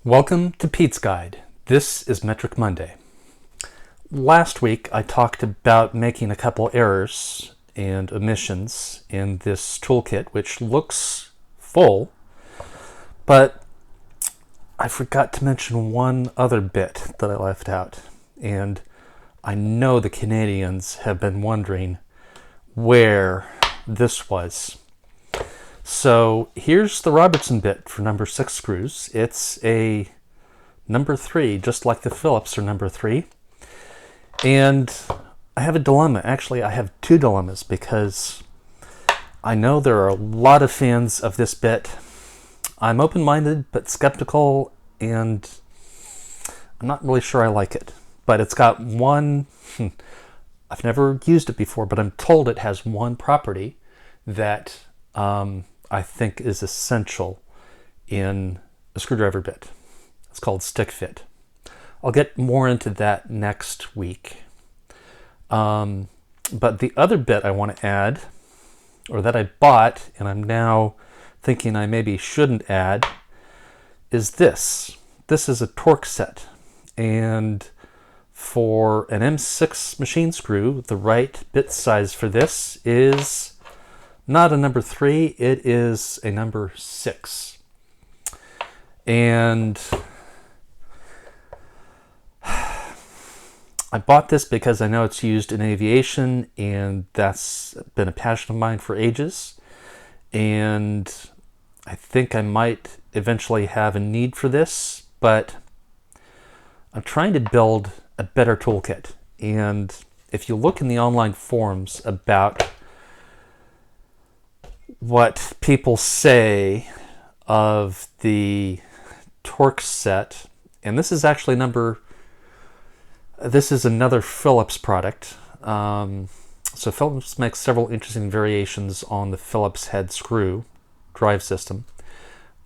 Welcome to PetesGuide. This is Metric Monday. Last week I talked about making a couple errors and omissions in this toolkit, which looks full, but I forgot to mention one other bit that I left out. And I know the Canadians have been wondering where this was. So here's the Robertson bit for number 6 screws. It's a number 3, just like the Phillips are number 3. And I have a dilemma. Actually, I have two dilemmas because I know there are a lot of fans of this bit. I'm open-minded but skeptical, and I'm not really sure I like it. But it's got one, I've never used it before, but I'm told it has one property that I think is essential in a screwdriver bit. It's called stick fit. I'll get more into that next week. But the other bit I want to add, or that I bought and I'm now thinking I maybe shouldn't add, is this. This is a Torq-Set, and for an M6 machine screw, the right bit size for this is not a number 3, it is a number 6. And I bought this because I know it's used in aviation, and that's been a passion of mine for ages. And I think I might eventually have a need for this, but I'm trying to build a better toolkit. And if you look in the online forums about what people say of the Torq-Set, and this is actually this is another Phillips product. So Phillips makes several interesting variations on the Phillips head screw drive system.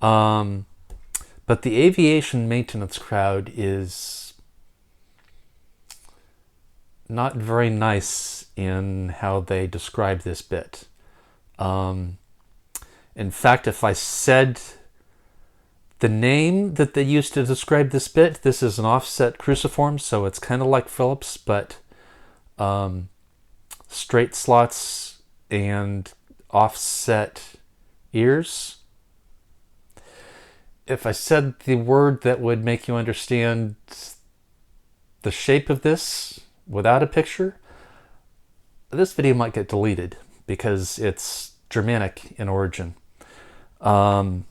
But the aviation maintenance crowd is not very nice in how they describe this bit. In fact, if I said the name that they used to describe this bit, this is an offset cruciform, so it's kind of like Phillips, but straight slots and offset ears. If I said the word that would make you understand the shape of this without a picture, this video might get deleted because it's Germanic in origin. Since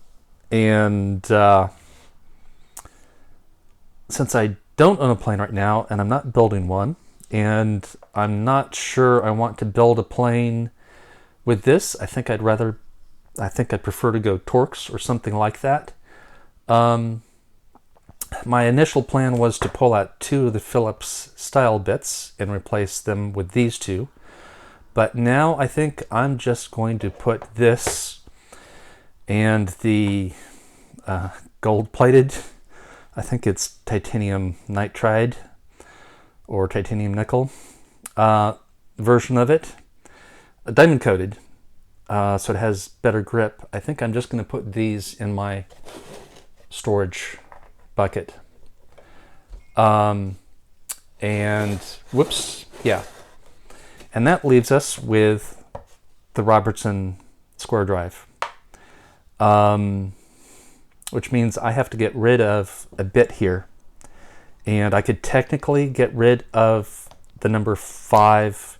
I don't own a plane right now, and I'm not building one, and I'm not sure I want to build a plane with this, I think I'd prefer to go Torx or something like that. My initial plan was to pull out 2 of the Phillips style bits and replace them with these 2. But now I think I'm just going to put this and the gold-plated, I think it's titanium nitride or titanium nickel version of it, diamond-coated, so it has better grip. I think I'm just going to put these in my storage bucket. And whoops, yeah. And that leaves us with the Robertson square drive, which means I have to get rid of a bit here. And I could technically get rid of the number 5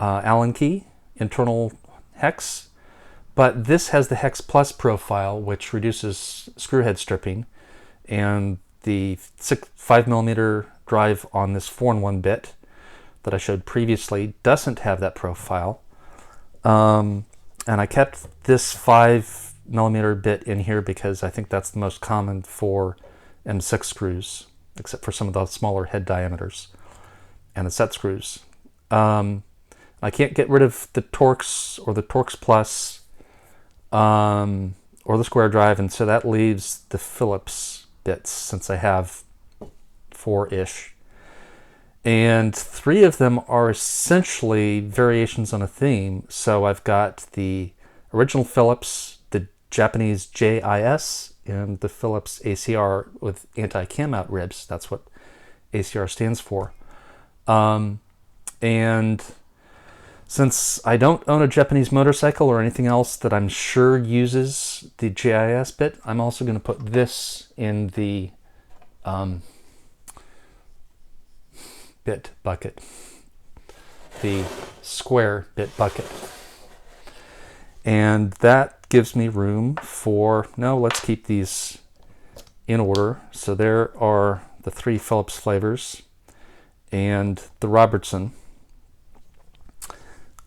Allen key, internal hex, but this has the hex plus profile, which reduces screw head stripping, and the 5mm drive on this 4-in-1 bit that I showed previously doesn't have that profile. And I kept this 5mm bit in here because I think that's the most common for M6 screws, except for some of the smaller head diameters and the set screws. I can't get rid of the Torx or the Torx Plus or the square drive, and so that leaves the Phillips bits, since I have 4-ish. And 3 of them are essentially variations on a theme. So I've got the original Phillips, the Japanese JIS, and the Phillips ACR with anti-cam out ribs. That's what ACR stands for. And since I don't own a Japanese motorcycle or anything else that I'm sure uses the JIS bit, I'm also going to put this in the bit bucket, the square bit bucket. And that gives me room for, no, let's keep these in order. So there are the 3 Phillips flavors and the Robertson.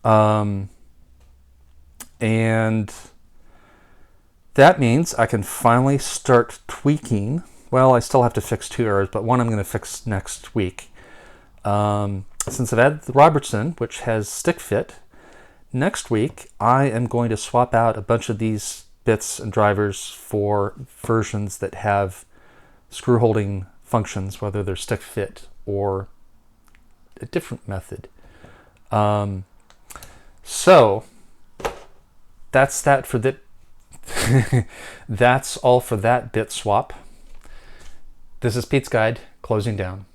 And that means I can finally start tweaking. Well, I still have to fix 2 errors, but one I'm going to fix next week. Since I've added the Robertson, which has stick fit, next week I am going to swap out a bunch of these bits and drivers for versions that have screw holding functions, whether they're stick fit or a different method. So that's that for that. That's all for that bit swap. This is PetesGuide closing down.